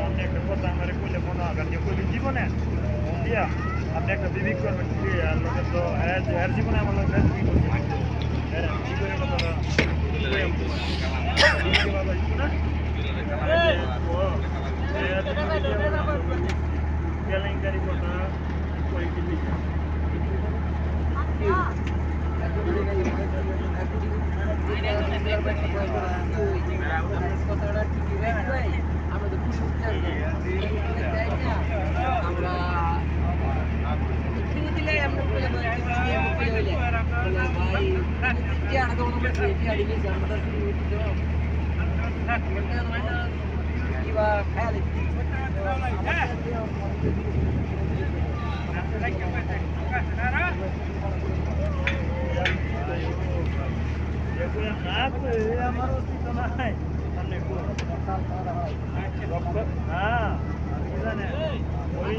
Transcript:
আপনি একটা কথা আমার কইলে মনে হয় যে কইলে জীবনে দিয়া আপনি একটা বিবেক করবেন কি আর লোকের তো এর জীবনে আমার লোক কি করছে কি করে কথাটা কেলেঙ্কারি কথা কই কি আমার অস্তিত্ব নাই হ্যাঁ জানে ওই